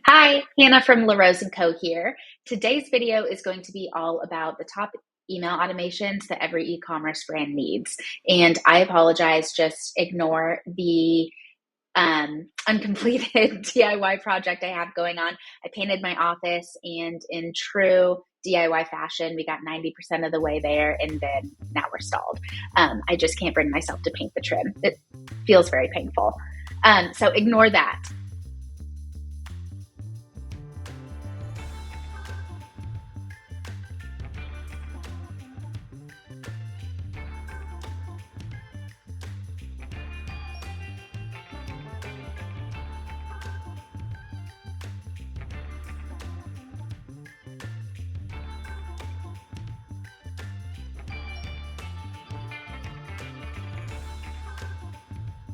Hi, Hannah from LaRose and Co. here. Today's video is going to be all about the top email automations that every e-commerce brand needs. And I apologize, just ignore the uncompleted DIY project I have going on. I painted my office, and in true DIY fashion, we got 90% of the way there, and then now we're stalled. I just can't bring myself to paint the trim. It feels very painful. So ignore that.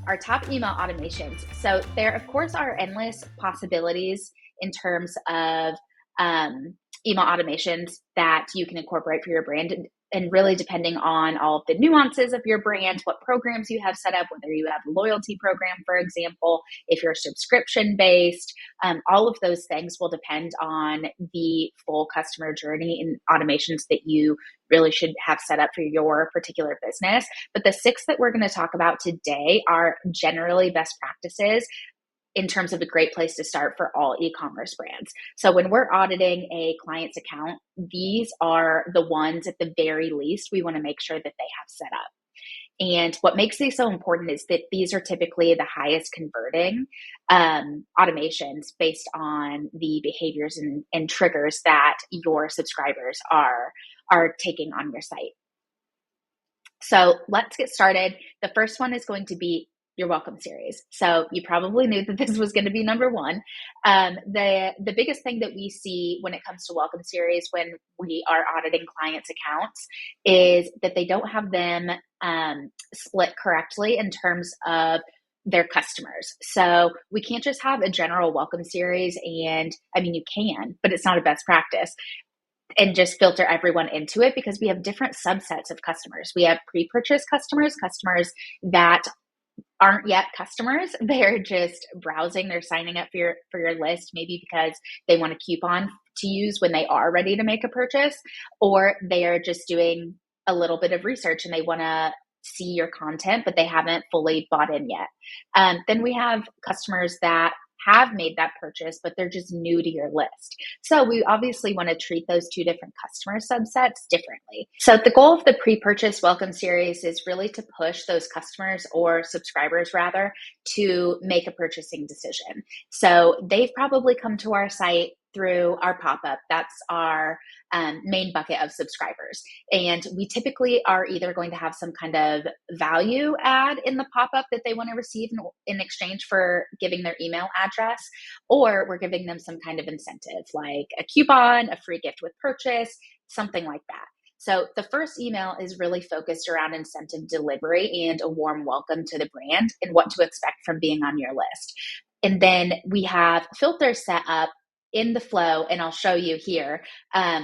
Our top email automations. So there, of course, are endless possibilities in terms of email automations that you can incorporate for your brand. And really depending on all of the nuances of your brand, what programs you have set up, whether you have a loyalty program, for example, if you're subscription based, all of those things will depend on the full customer journey and automations that you really should have set up for your particular business. But the six that we're going to talk about today are generally best practices in terms of a great place to start for all e-commerce brands. So when we're auditing a client's account, these are the ones at the very least we want to make sure that they have set up. And what makes these so important is that these are typically the highest converting automations based on the behaviors and triggers that your subscribers are taking on your site. So let's get started. The first one is going to be your welcome series. So you probably knew that this was going to be number one. The biggest thing that we see when it comes to welcome series when we are auditing clients' accounts is that they don't have them split correctly in terms of their customers. So we can't just have a general welcome series, and I mean, you can, but it's not a best practice, and just filter everyone into it, because we have different subsets of customers. We have pre-purchase customers, customers that aren't yet customers. They're just browsing, they're signing up for your list, maybe because they want a coupon to use when they are ready to make a purchase, or they are just doing a little bit of research and they want to see your content, but they haven't fully bought in yet. Then we have customers that have made that purchase, but they're just new to your list. So we obviously want to treat those two different customer subsets differently. So the goal of the pre-purchase welcome series is really to push those customers, or subscribers rather, to make a purchasing decision. So they've probably come to our site through our pop-up. That's our main bucket of subscribers. And we typically are either going to have some kind of value add in the pop-up that they want to receive in exchange for giving their email address, or we're giving them some kind of incentive like a coupon, a free gift with purchase, something like that. So the first email is really focused around incentive delivery and a warm welcome to the brand and what to expect from being on your list. And then we have filters set up in the flow, and I'll show you here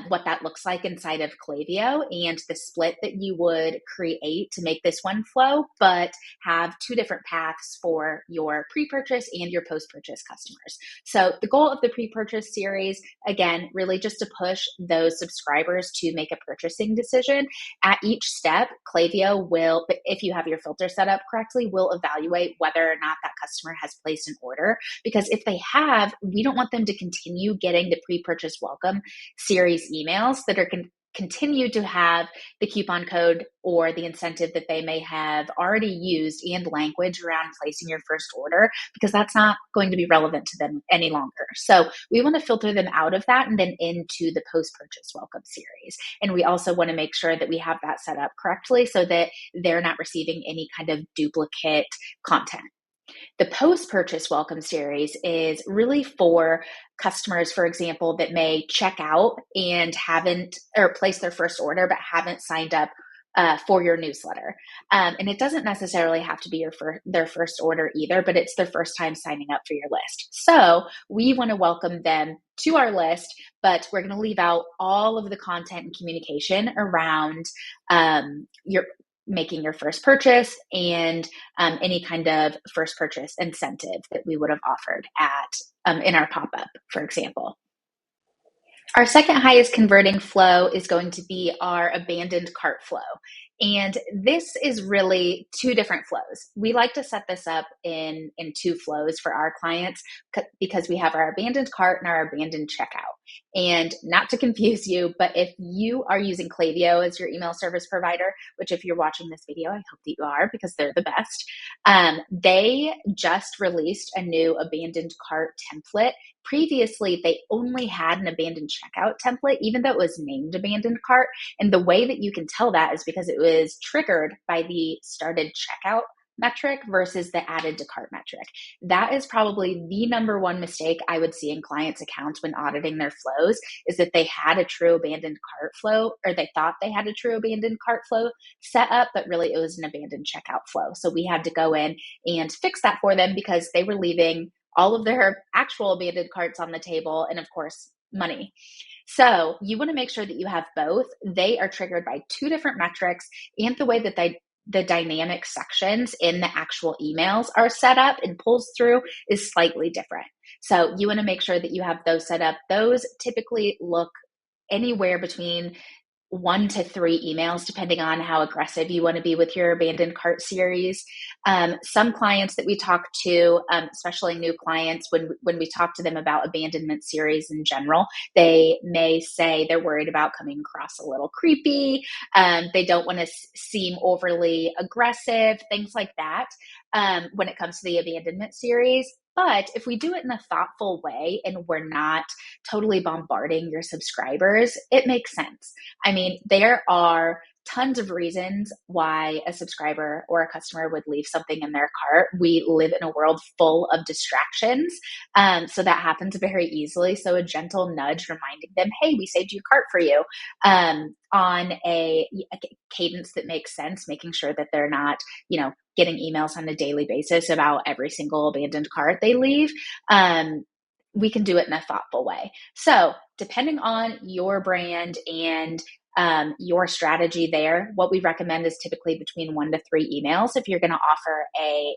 what that looks like inside of Klaviyo and the split that you would create to make this one flow, but have two different paths for your pre-purchase and your post-purchase customers. So the goal of the pre-purchase series, again, really just to push those subscribers to make a purchasing decision. At each step, Klaviyo will, if you have your filter set up correctly, will evaluate whether or not that customer has placed an order, because if they have, we don't want them to continue getting the pre-purchase welcome series emails that are continue to have the coupon code or the incentive that they may have already used and language around placing your first order, because that's not going to be relevant to them any longer. So we want to filter them out of that and then into the post-purchase welcome series. And we also want to make sure that we have that set up correctly so that they're not receiving any kind of duplicate content. The post-purchase welcome series is really for customers, for example, that may check out and haven't, or place their first order, but haven't signed up for your newsletter. And it doesn't necessarily have to be their first order either, but it's their first time signing up for your list. So we want to welcome them to our list, but we're going to leave out all of the content and communication around your making your first purchase and any kind of first purchase incentive that we would have offered at in our pop-up, for example. Our second highest converting flow is going to be our abandoned cart flow. And this is really two different flows. We like to set this up in two flows for our clients because we have our abandoned cart and our abandoned checkout. And not to confuse you, but if you are using Klaviyo as your email service provider, which if you're watching this video, I hope that you are because they're the best, they just released a new abandoned cart template. Previously, they only had an abandoned checkout template, even though it was named abandoned cart. And the way that you can tell that is because it was triggered by the started checkout metric versus the added to cart metric. That is probably the number one mistake I would see in clients' accounts when auditing their flows, is that they had a true abandoned cart flow, or they thought they had a true abandoned cart flow set up, but really it was an abandoned checkout flow. So we had to go in and fix that for them because they were leaving all of their actual abandoned carts on the table, and of course, money. So you want to make sure that you have both. They are triggered by two different metrics, and the way that the dynamic sections in the actual emails are set up and pulls through is slightly different. So you want to make sure that you have those set up. Those typically look anywhere between 1 to 3 emails, depending on how aggressive you want to be with your abandoned cart series. Some clients that we talk to, especially new clients, when we talk to them about abandonment series in general, they may say they're worried about coming across a little creepy. They don't want to seem overly aggressive, things like that, when it comes to the abandonment series. But if we do it in a thoughtful way and we're not totally bombarding your subscribers, it makes sense. I mean, there are tons of reasons why a subscriber or a customer would leave something in their cart. We live in a world full of distractions. So that happens very easily. So a gentle nudge reminding them, hey, we saved your cart for you, on a cadence that makes sense, making sure that they're not, getting emails on a daily basis about every single abandoned cart they leave. We can do it in a thoughtful way. So depending on your brand and your strategy there, what we recommend is typically between 1 to 3 emails. If you're going to offer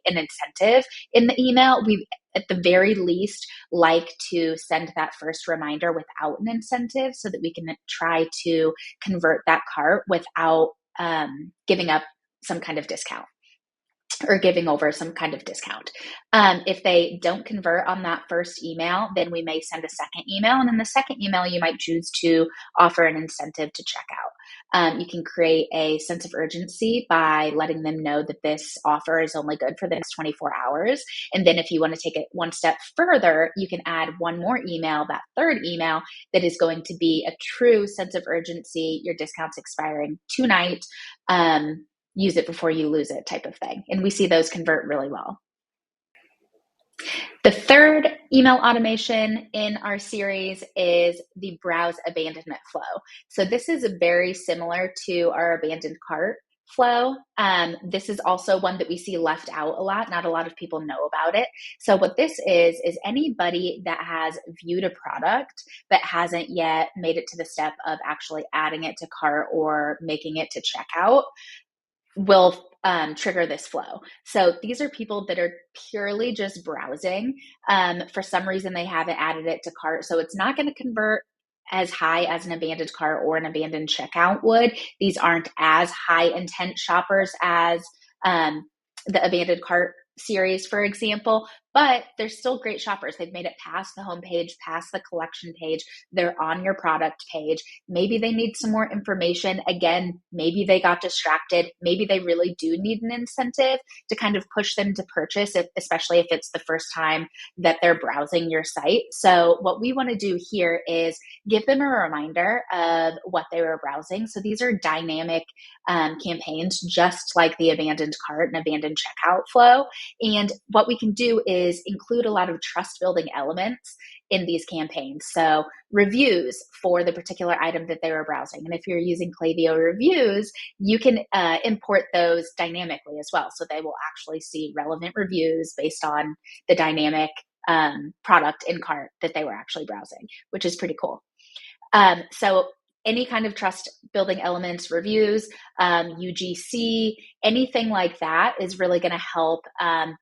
an incentive in the email, we at the very least like to send that first reminder without an incentive so that we can try to convert that cart without giving up some kind of discount or giving over some kind of discount. If they don't convert on that first email, then we may send a second email. And in the second email, you might choose to offer an incentive to check out. You can create a sense of urgency by letting them know that this offer is only good for the next 24 hours. And then if you want to take it one step further, you can add one more email, that third email, that is going to be a true sense of urgency. Your discount's expiring tonight. Use it before you lose it type of thing. And we see those convert really well. The third email automation in our series is the browse abandonment flow. So this is very similar to our abandoned cart flow. This is also one that we see left out a lot. Not a lot of people know about it. So what this is anybody that has viewed a product but hasn't yet made it to the step of actually adding it to cart or making it to checkout will trigger this flow. So these are people that are purely just browsing. For some reason, they haven't added it to cart. So it's not going to convert as high as an abandoned cart or an abandoned checkout would. These aren't as high intent shoppers as the abandoned cart series, for example, but they're still great shoppers. They've made it past the homepage, past the collection page. They're on your product page. Maybe they need some more information. Again, maybe they got distracted. Maybe they really do need an incentive to kind of push them to purchase, especially if it's the first time that they're browsing your site. So what we want to do here is give them a reminder of what they were browsing. So these are dynamic campaigns, just like the abandoned cart and abandoned checkout flow. And what we can do is include a lot of trust building elements in these campaigns. So reviews for the particular item that they were browsing. And if you're using Klaviyo reviews, you can import those dynamically as well. So they will actually see relevant reviews based on the dynamic product in cart that they were actually browsing, which is pretty cool. So any kind of trust building elements, reviews, UGC, anything like that is really going to help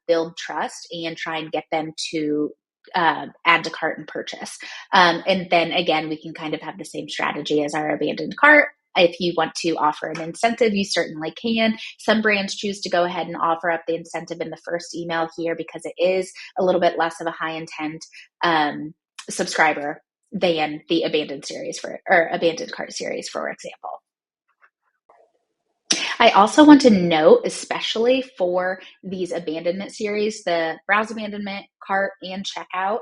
build trust and try and get them to add to cart and purchase. And then again, we can kind of have the same strategy as our abandoned cart. If you want to offer an incentive, you certainly can. Some brands choose to go ahead and offer up the incentive in the first email here because it is a little bit less of a high intent subscriber than the abandoned cart series, for example. I also want to note, especially for these abandonment series, the browse abandonment, cart, and checkout,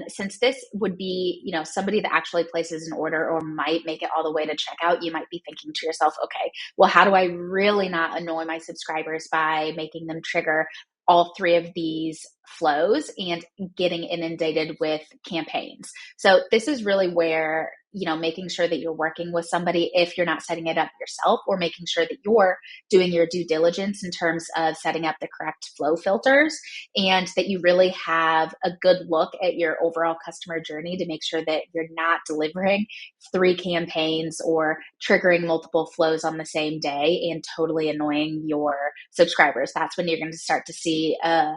since this would be, somebody that actually places an order or might make it all the way to checkout, you might be thinking to yourself, okay, well, how do I really not annoy my subscribers by making them trigger all three of these flows and getting inundated with campaigns? So this is really where, making sure that you're working with somebody if you're not setting it up yourself, or making sure that you're doing your due diligence in terms of setting up the correct flow filters, and that you really have a good look at your overall customer journey to make sure that you're not delivering 3 campaigns or triggering multiple flows on the same day and totally annoying your subscribers. That's when you're going to start to see a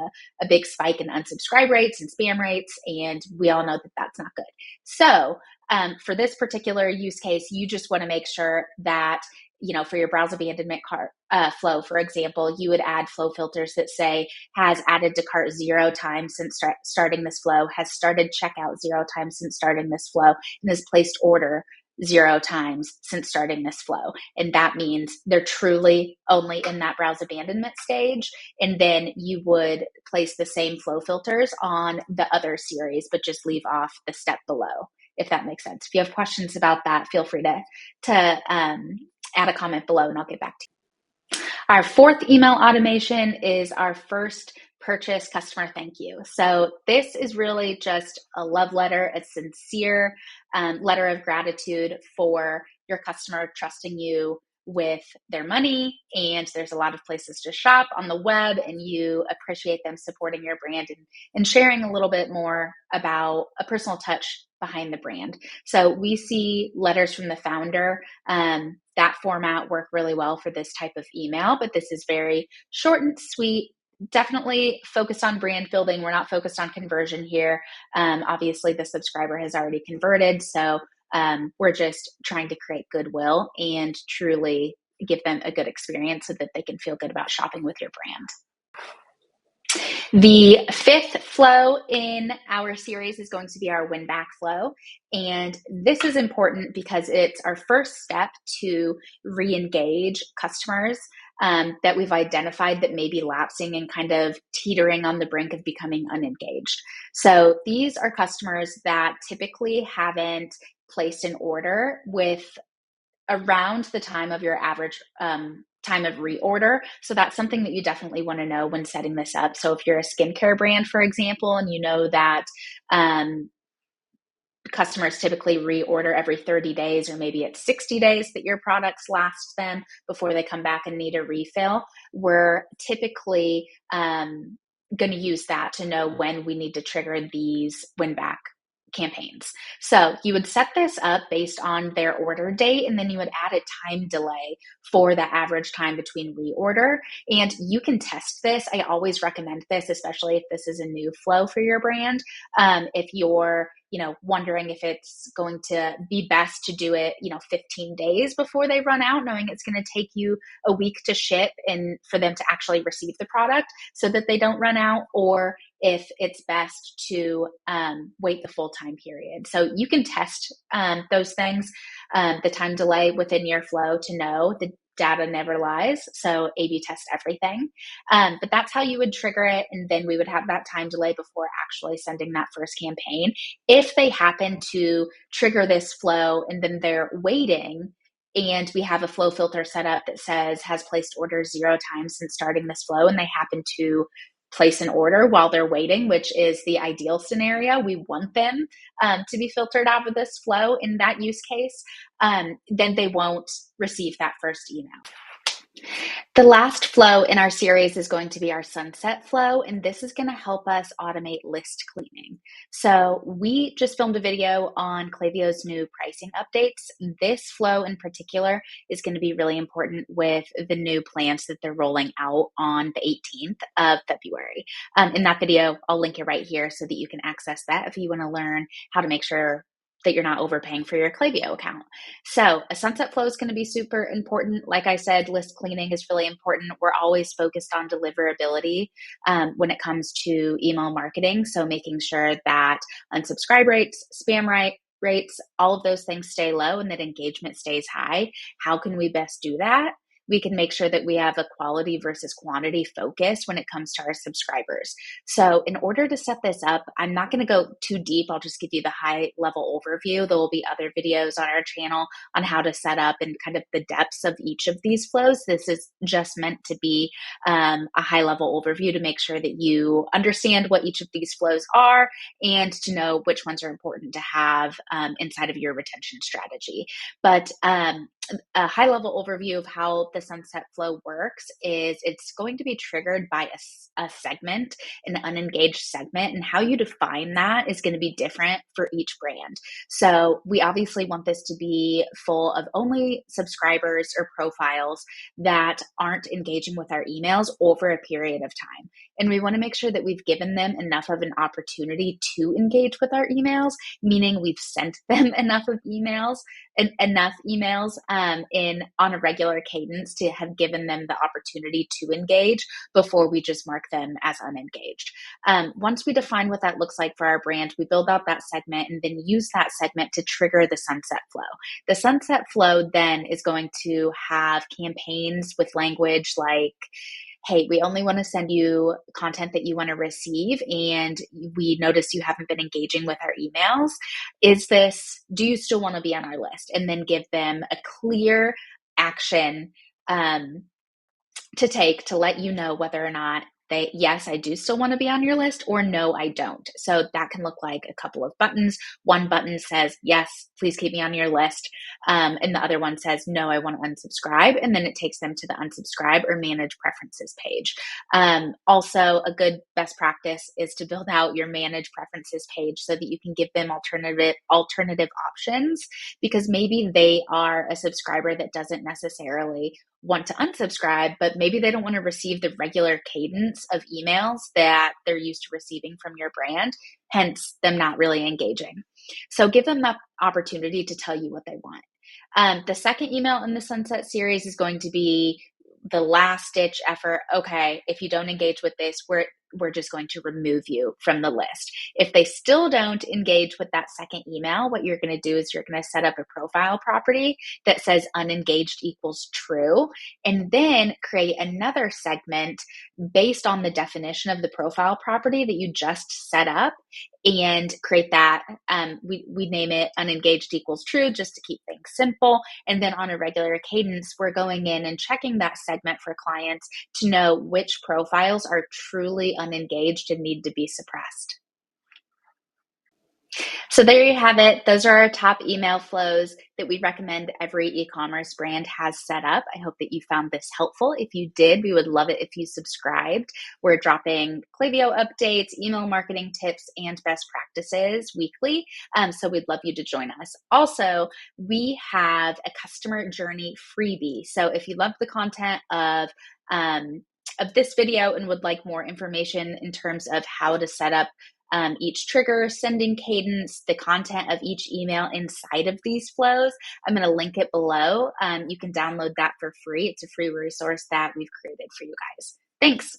big spike in unsubscribe rates and spam rates, and we all know that that's not good. So for this particular use case, you just want to make sure that, for your browse abandonment cart flow, for example, you would add flow filters that say has added to cart 0 times since starting this flow, has started checkout 0 times since starting this flow, and has placed order 0 times since starting this flow. And that means they're truly only in that browse abandonment stage. And then you would place the same flow filters on the other series, but just leave off the step below, if that makes sense. If you have questions about that, feel free to add a comment below and I'll get back to you. Our 4th email automation is our first purchase customer thank you. So this is really just a love letter, a sincere letter of gratitude for your customer trusting you with their money. And there's a lot of places to shop on the web, and you appreciate them supporting your brand and sharing a little bit more about a personal touch behind the brand. So we see letters from the founder, that format work really well for this type of email, but this is very short and sweet, definitely focused on brand building. We're not focused on conversion here. Obviously the subscriber has already converted. So we're just trying to create goodwill and truly give them a good experience so that they can feel good about shopping with your brand. The 5th flow in our series is going to be our Winback Flow. And this is important because it's our first step to re-engage customers that we've identified that may be lapsing and kind of teetering on the brink of becoming unengaged. So these are customers that typically haven't placed an order with around the time of your average time of reorder. So that's something that you definitely want to know when setting this up. So if you're a skincare brand, for example, and you know that customers typically reorder every 30 days, or maybe it's 60 days that your products last them before they come back and need a refill, we're typically going to use that to know when we need to trigger these win-back campaigns. So you would set this up based on their order date, and then you would add a time delay for the average time between reorder. And you can test this. I always recommend this, especially if this is a new flow for your brand. If you're wondering if it's going to be best to do it, 15 days before they run out, knowing it's going to take you a week to ship and for them to actually receive the product so that they don't run out, or if it's best to wait the full time period. So you can test those things, the time delay within your flow to know the data never lies. So A/B test everything. But that's how you would trigger it. And then we would have that time delay before actually sending that first campaign. If they happen to trigger this flow and then they're waiting, and we have a flow filter set up that says has placed orders 0 times since starting this flow, and they happen to place an order while they're waiting, which is the ideal scenario. We want them to be filtered out of this flow in that use case. Then they won't receive that first email. The last flow in our series is going to be our sunset flow, and this is going to help us automate list cleaning. So we just filmed a video on Klaviyo's new pricing updates. This flow in particular is going to be really important with the new plans that they're rolling out on the 18th of February. In that video, I'll link it right here so that you can access that if you want to learn how to make sure that you're not overpaying for your Klaviyo account. So a sunset flow is going to be super important. Like I said, list cleaning is really important. We're always focused on deliverability when it comes to email marketing. So making sure that unsubscribe rates, rates, all of those things stay low and that engagement stays high. How can we best do that? We can make sure that we have a quality versus quantity focus when it comes to our subscribers. So in order to set this up, I'm not going to go too deep. I'll just give you the high level overview. There will be other videos on our channel on how to set up and kind of the depths of each of these flows. This is just meant to be a high level overview to make sure that you understand what each of these flows are and to know which ones are important to have inside of your retention strategy. But a high level overview of how the sunset flow works is it's going to be triggered by a segment, an unengaged segment, and how you define that is going to be different for each brand. So we obviously want this to be full of only subscribers or profiles that aren't engaging with our emails over a period of time. And we want to make sure that we've given them enough of an opportunity to engage with our emails, meaning we've sent them enough emails on a regular cadence to have given them the opportunity to engage before we just mark them as unengaged. Once we define what that looks like for our brand, we build out that segment and then use that segment to trigger the sunset flow. The sunset flow then is going to have campaigns with language like, hey, we only want to send you content that you want to receive, and we notice you haven't been engaging with our emails. Do you still want to be on our list? And then give them a clear action to take to let you know whether or not yes, I do still want to be on your list, or no, I don't. So that can look like a couple of buttons. One button says, yes, please keep me on your list. And the other one says, no, I want to unsubscribe. And then it takes them to the unsubscribe or manage preferences page. Also, a good best practice is to build out your manage preferences page so that you can give them alternative options, because maybe they are a subscriber that doesn't necessarily want to unsubscribe, but maybe they don't want to receive the regular cadence of emails that they're used to receiving from your brand, hence them not really engaging. So give them the opportunity to tell you what they want. The second email in the Sunset series is going to be the last ditch effort. Okay, if you don't engage with this, we're just going to remove you from the list. If they still don't engage with that second email, what you're going to do is you're going to set up a profile property that says unengaged equals true, and then create another segment based on the definition of the profile property that you just set up, and create that. We name it unengaged equals true just to keep things simple. And then on a regular cadence, we're going in and checking that segment for clients to know which profiles are truly unengaged and need to be suppressed. So there you have it. Those are our top email flows that we recommend every e-commerce brand has set up. I hope that you found this helpful. If you did, we would love it if you subscribed. We're dropping Klaviyo updates, email marketing tips, and best practices weekly. So we'd love you to join us. Also, we have a customer journey freebie. So if you love the content of this video and would like more information in terms of how to set up each trigger, sending cadence, the content of each email inside of these flows, I'm going to link it below. You can download that for free. It's a free resource that we've created for you guys. Thanks.